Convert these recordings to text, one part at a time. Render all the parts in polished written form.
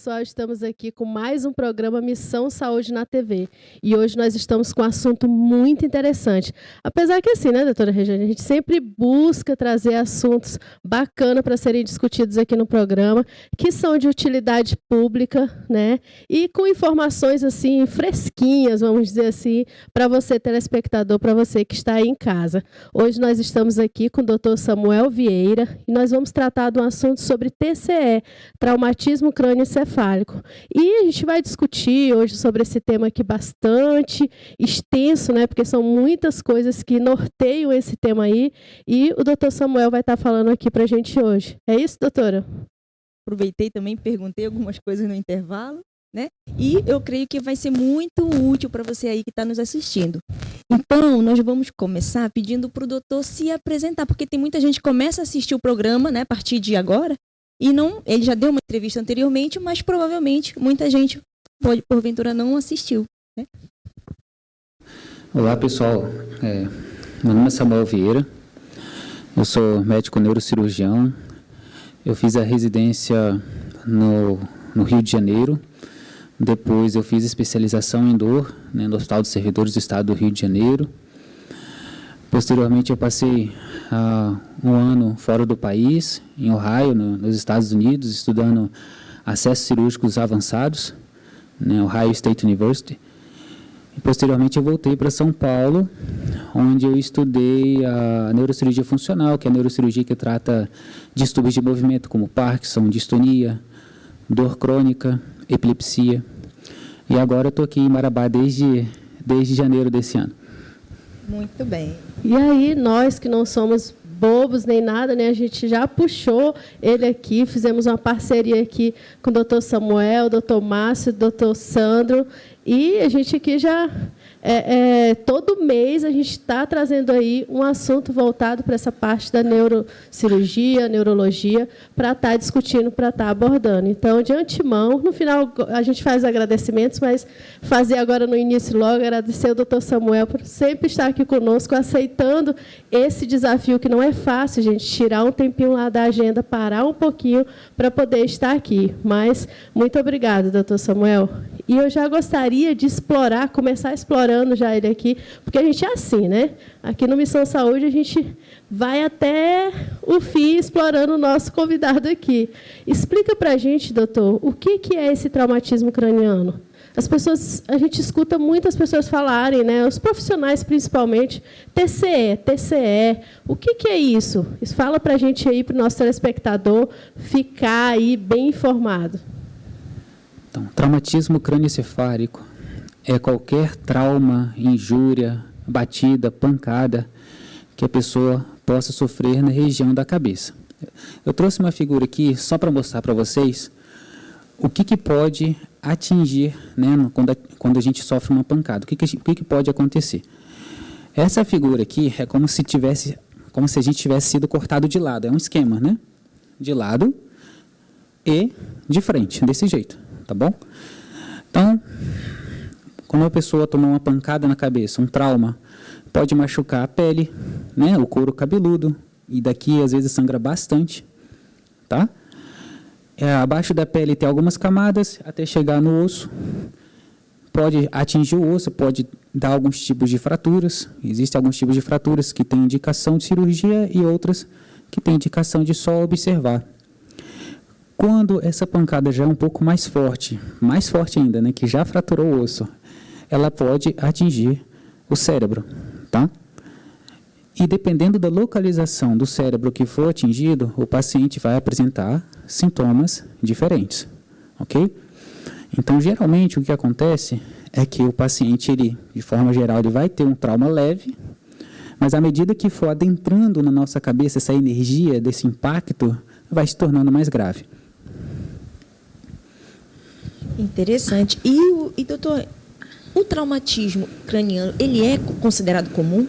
pessoal, estamos aqui com mais um programa Missão Saúde na TV. E hoje nós estamos com um assunto muito interessante. Apesar que assim, né, doutora Regiane, a gente sempre busca trazer assuntos bacanas para serem discutidos aqui no programa, que são de utilidade pública, né? E com informações assim, fresquinhas, vamos dizer assim, para você, telespectador, para você que está aí em casa. Hoje nós estamos aqui com o doutor Samuel Vieira e nós vamos tratar de um assunto sobre TCE, traumatismo crânioencefálico. E a gente vai discutir hoje sobre esse tema aqui bastante extenso, né? Porque são muitas coisas que norteiam esse tema aí. E o doutor Samuel vai estar falando aqui para a gente hoje. É isso, doutora? Aproveitei também, perguntei algumas coisas no intervalo, né? E eu creio que vai ser muito útil para você aí que está nos assistindo. Então, nós vamos começar pedindo para o doutor se apresentar, porque tem muita gente que começa a assistir o programa, né, a partir de agora, e não, ele já deu uma entrevista anteriormente, mas provavelmente muita gente pode, porventura, não assistiu, né? Olá, pessoal. Meu nome é Samuel Vieira, eu sou médico neurocirurgião, eu fiz a residência no Rio de Janeiro, depois eu fiz especialização em dor, né, no Hospital dos Servidores do Estado do Rio de Janeiro. Posteriormente eu passei um ano fora do país, em Ohio, nos Estados Unidos, estudando acessos cirúrgicos avançados, né, Ohio State University. E posteriormente eu voltei para São Paulo, onde eu estudei a neurocirurgia funcional, que é a neurocirurgia que trata distúrbios de movimento, como Parkinson, distonia, dor crônica, epilepsia. E agora eu estou aqui em Marabá desde janeiro desse ano. Muito bem. E aí, nós que não somos bobos nem nada, né? A gente já puxou ele aqui, fizemos uma parceria aqui com o doutor Samuel, o doutor Márcio, o doutor Sandro, e a gente aqui já... todo mês a gente está trazendo aí um assunto voltado para essa parte da neurocirurgia, neurologia, para estar discutindo, para estar abordando. Então, de antemão, no final a gente faz agradecimentos, mas fazer agora no início logo, agradecer ao doutor Samuel por sempre estar aqui conosco, aceitando esse desafio que não é fácil, gente, tirar um tempinho lá da agenda, parar um pouquinho para poder estar aqui. Mas, muito obrigada, doutor Samuel. E eu já gostaria de começar a explorar já ele aqui, porque a gente é assim, né? Aqui no Missão Saúde, a gente vai até o fim explorando o nosso convidado aqui. Explica para a gente, doutor, o que é esse traumatismo craniano? A gente escuta muitas pessoas falarem, né? Os profissionais principalmente, TCE, o que é isso? Fala para a gente aí, para o nosso telespectador ficar aí bem informado. Então, traumatismo crânioencefálico é qualquer trauma, injúria, batida, pancada que a pessoa possa sofrer na região da cabeça. Eu trouxe uma figura aqui só para mostrar para vocês o que pode atingir, né, quando a gente sofre uma pancada. O que pode acontecer? Essa figura aqui é como se a gente tivesse sido cortado de lado. É um esquema, né? De lado e de frente, desse jeito, tá bom? Então, quando a pessoa toma uma pancada na cabeça, um trauma, pode machucar a pele, né, o couro cabeludo, e daqui às vezes sangra bastante, tá? Abaixo da pele tem algumas camadas até chegar no osso. Pode atingir o osso, pode dar alguns tipos de fraturas. Existem alguns tipos de fraturas que têm indicação de cirurgia e outras que têm indicação de só observar. Quando essa pancada já é um pouco mais forte ainda, né, que já fraturou o osso, ela pode atingir o cérebro, tá? E dependendo da localização do cérebro que for atingido, o paciente vai apresentar sintomas diferentes, ok? Então, geralmente, o que acontece é que o paciente, de forma geral, ele vai ter um trauma leve, mas à medida que for adentrando na nossa cabeça essa energia desse impacto, vai se tornando mais grave. Interessante. E doutor, o traumatismo craniano, ele é considerado comum?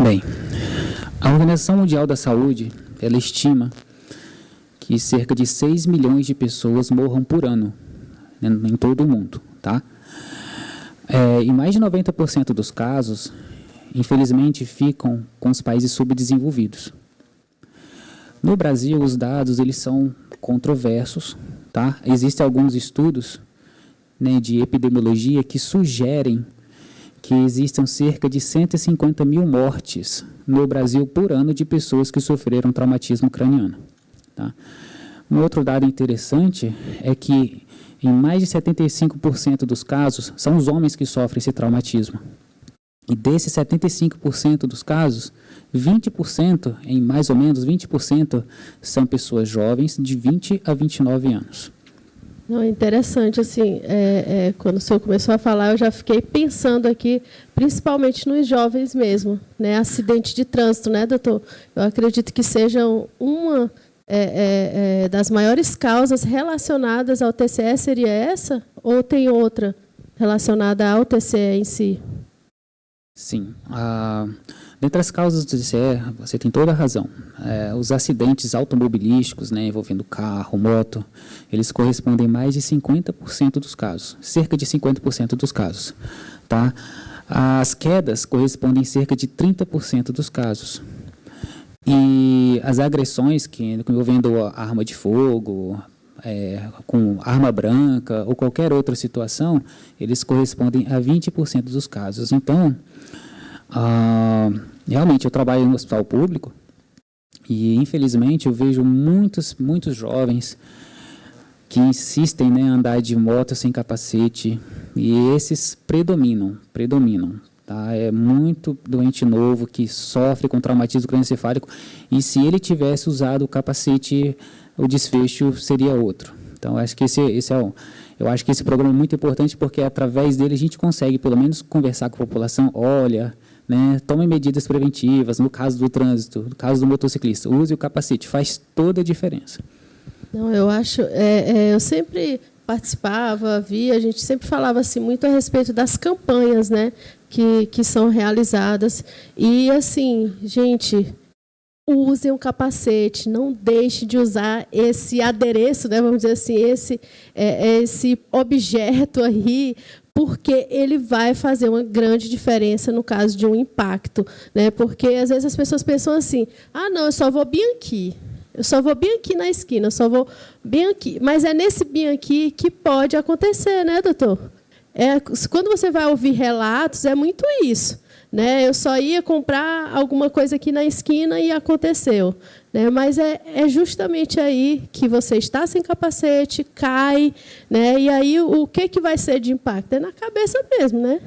Bem, a Organização Mundial da Saúde, ela estima que cerca de 6 milhões de pessoas morram por ano, né, em todo o mundo, tá? E mais de 90% dos casos, infelizmente, ficam com os países subdesenvolvidos. No Brasil, os dados eles são controversos, tá? Existem alguns estudos, né, de epidemiologia que sugerem que existam cerca de 150 mil mortes no Brasil por ano de pessoas que sofreram traumatismo craniano. Tá? Um outro dado interessante é que em mais de 75% dos casos são os homens que sofrem esse traumatismo. E desses 75% dos casos, 20%, em mais ou menos 20%, são pessoas jovens de 20 a 29 anos. Não, é interessante, assim, quando o senhor começou a falar, eu já fiquei pensando aqui, principalmente nos jovens mesmo, né? Acidente de trânsito, né, doutor? Eu acredito que seja uma das maiores causas relacionadas ao TCE, seria essa? Ou tem outra relacionada ao TCE em si? Sim. Dentre as causas do TCE, você tem toda a razão. Os acidentes automobilísticos, né, envolvendo carro, moto, eles correspondem a mais de 50% dos casos, cerca de 50% dos casos. Tá? As quedas correspondem a cerca de 30% dos casos. E as agressões envolvendo arma de fogo, com arma branca ou qualquer outra situação, eles correspondem a 20% dos casos. Então, realmente eu trabalho no hospital público e infelizmente eu vejo muitos jovens que insistem, né, em andar de moto sem capacete, e esses predominam. Tá? É muito doente novo que sofre com traumatismo crânioencefálico, e se ele tivesse usado o capacete, o desfecho seria outro. Então, acho que eu acho que esse programa é muito importante, porque através dele a gente consegue, pelo menos, conversar com a população. Olha, né, tome medidas preventivas, no caso do trânsito, no caso do motociclista, use o capacete, faz toda a diferença. Não, eu acho, eu sempre participava, a gente sempre falava assim, muito a respeito das campanhas, né, que são realizadas. E, assim, gente, usem um capacete, não deixe de usar esse adereço, né, vamos dizer assim, esse objeto aí, porque ele vai fazer uma grande diferença no caso de um impacto, né? Porque às vezes as pessoas pensam assim: ah, não, eu só vou bem aqui. Eu só vou bem aqui na esquina, eu só vou bem aqui. Mas é nesse bem aqui que pode acontecer, né, doutor? Quando você vai ouvir relatos, é muito isso. Né? Eu só ia comprar alguma coisa aqui na esquina e aconteceu. Né? Mas é justamente aí que você está sem capacete, cai, né? E aí o que vai ser de impacto? É na cabeça mesmo, né?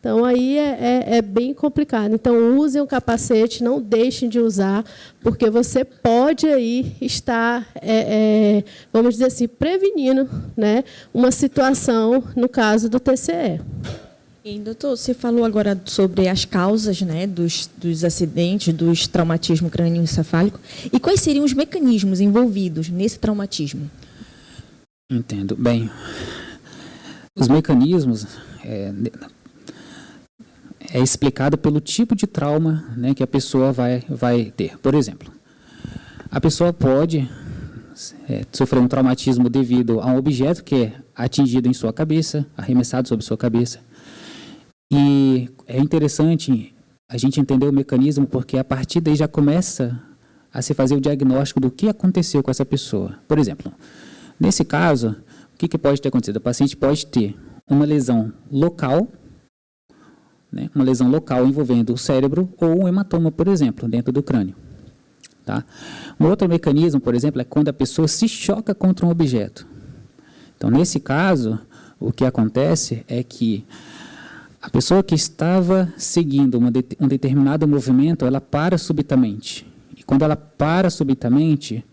Então, aí é bem complicado. Então, usem o capacete, não deixem de usar, porque você pode aí estar, vamos dizer assim, prevenindo, né, uma situação, no caso do TCE. E, doutor, você falou agora sobre as causas, né, dos acidentes, dos traumatismo crânioencefálico. E quais seriam os mecanismos envolvidos nesse traumatismo? Entendo. Bem, os mecanismos é explicado pelo tipo de trauma, né, que a pessoa vai ter. Por exemplo, a pessoa pode sofrer um traumatismo devido a um objeto que é atingido em sua cabeça, arremessado sobre sua cabeça. E é interessante a gente entender o mecanismo, porque a partir daí já começa a se fazer o diagnóstico do que aconteceu com essa pessoa. Por exemplo, nesse caso, o que pode ter acontecido? O paciente pode ter uma lesão local, né, uma lesão local envolvendo o cérebro, ou um hematoma, por exemplo, dentro do crânio. Tá? Um outro mecanismo, por exemplo, é quando a pessoa se choca contra um objeto. Então, nesse caso, o que acontece é que a pessoa que estava seguindo um determinado movimento, ela para subitamente. E quando ela para subitamente,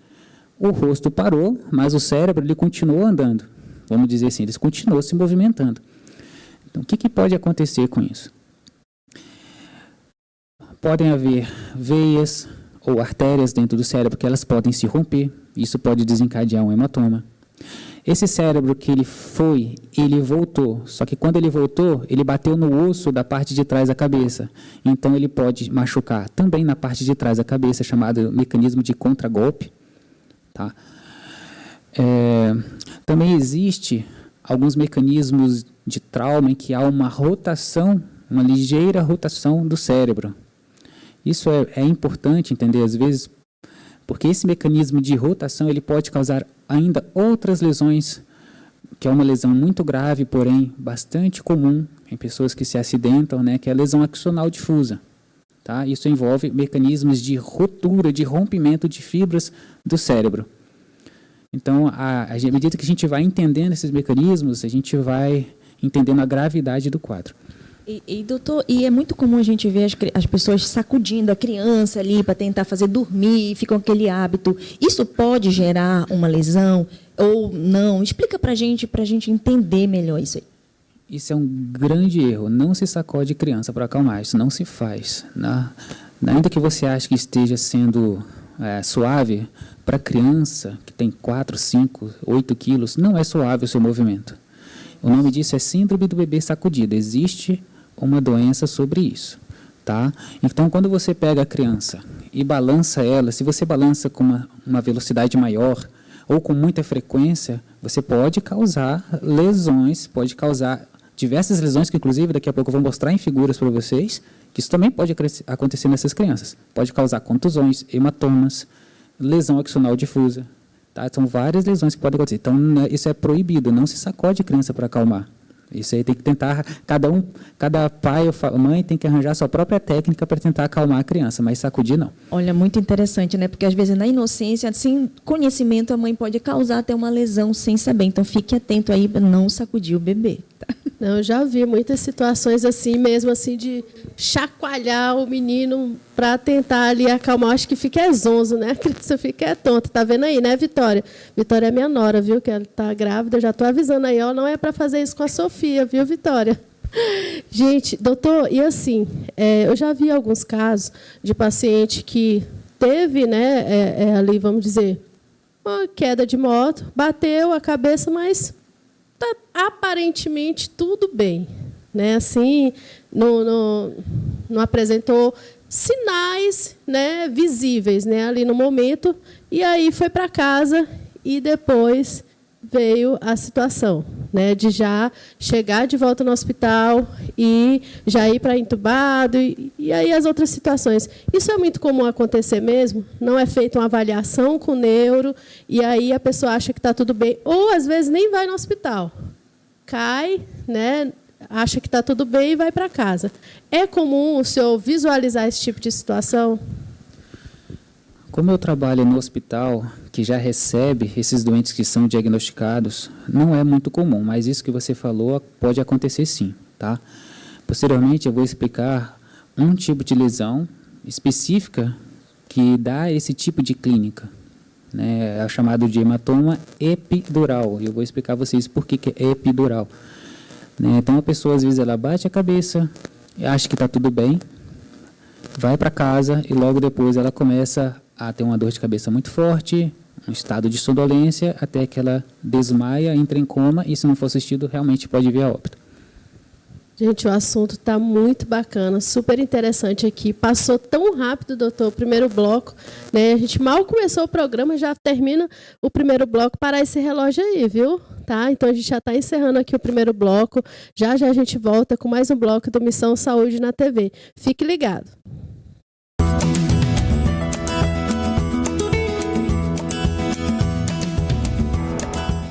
o rosto parou, mas o cérebro ele continuou andando. Vamos dizer assim, ele continuou se movimentando. Então, o que pode acontecer com isso? Podem haver veias ou artérias dentro do cérebro que elas podem se romper. Isso pode desencadear um hematoma. Esse cérebro que ele voltou, só que quando ele voltou, ele bateu no osso da parte de trás da cabeça. Então, ele pode machucar também na parte de trás da cabeça, chamado mecanismo de contragolpe. Tá? Também existe alguns mecanismos de trauma em que há uma rotação, uma ligeira rotação do cérebro. Isso é importante entender, às vezes, porque esse mecanismo de rotação ele pode causar ainda outras lesões, que é uma lesão muito grave, porém bastante comum em pessoas que se acidentam, né, que é a lesão axonal difusa. Tá? Isso envolve mecanismos de ruptura, de rompimento de fibras do cérebro. Então, à medida que a gente vai entendendo esses mecanismos, a gente vai entendendo a gravidade do quadro. Doutor, é muito comum a gente ver as pessoas sacudindo a criança ali para tentar fazer dormir, ficam com aquele hábito. Isso pode gerar uma lesão ou não? Explica para a gente entender melhor isso aí. Isso é um grande erro. Não se sacode criança para acalmar. Isso não se faz. Ainda que você ache que esteja sendo suave, para criança que tem 4, 5, 8 quilos, não é suave o seu movimento. O nome disso é síndrome do bebê sacudido. Existe uma doença sobre isso, tá? Então, quando você pega a criança e balança ela, se você balança com uma velocidade maior ou com muita frequência, você pode causar lesões, pode causar diversas lesões, que inclusive daqui a pouco eu vou mostrar em figuras para vocês, que isso também pode acontecer nessas crianças. Pode causar contusões, hematomas, lesão axonal difusa, tá? São várias lesões que podem acontecer. Então, isso é proibido, não se sacode a criança para acalmar. Isso aí tem que tentar, cada pai ou mãe tem que arranjar a sua própria técnica para tentar acalmar a criança, mas sacudir não. Olha, muito interessante, né? Porque às vezes na inocência, sem conhecimento, a mãe pode causar até uma lesão sem saber. Então fique atento aí para não sacudir o bebê. Tá? Não, eu já vi muitas situações assim mesmo, assim, de chacoalhar o menino para tentar ali acalmar. Acho que fica zonzo, né? A criança fica tonta. Tá vendo aí, né, Vitória? Vitória é minha nora, viu? Que ela tá grávida. Eu já tô avisando aí, ó, não é para fazer isso com a Sofia, viu, Vitória? Gente, doutor, e assim, eu já vi alguns casos de paciente que teve, né, ali, vamos dizer, uma queda de moto, bateu a cabeça, mas tá aparentemente tudo bem, né? Assim, não apresentou sinais, né, visíveis, né, ali no momento, e aí foi para casa e depois veio a situação, né, de já chegar de volta no hospital e já ir para entubado e aí as outras situações. Isso é muito comum acontecer mesmo, não é feita uma avaliação com o neuro e aí a pessoa acha que está tudo bem, ou às vezes nem vai no hospital, cai, né, acha que está tudo bem e vai para casa. É comum o senhor visualizar esse tipo de situação? Como eu trabalho no hospital, que já recebe esses doentes que são diagnosticados, não é muito comum, mas isso que você falou pode acontecer sim, tá? Posteriormente, eu vou explicar um tipo de lesão específica que dá esse tipo de clínica, né? É chamado de hematoma epidural, e eu vou explicar a vocês por que é epidural. Né? Então, a pessoa, às vezes, ela bate a cabeça, acha que está tudo bem, vai para casa e logo depois ela começa a ter uma dor de cabeça muito forte, um estado de sonolência, até que ela desmaia, entra em coma e, se não for assistido, realmente pode vir a óbito. Gente, o assunto está muito bacana, super interessante aqui. Passou tão rápido, doutor, o primeiro bloco, né? A gente mal começou o programa, já termina o primeiro bloco. Parar esse relógio aí, viu? Tá? Então, a gente já está encerrando aqui o primeiro bloco. Já já a gente volta com mais um bloco do Missão Saúde na TV. Fique ligado.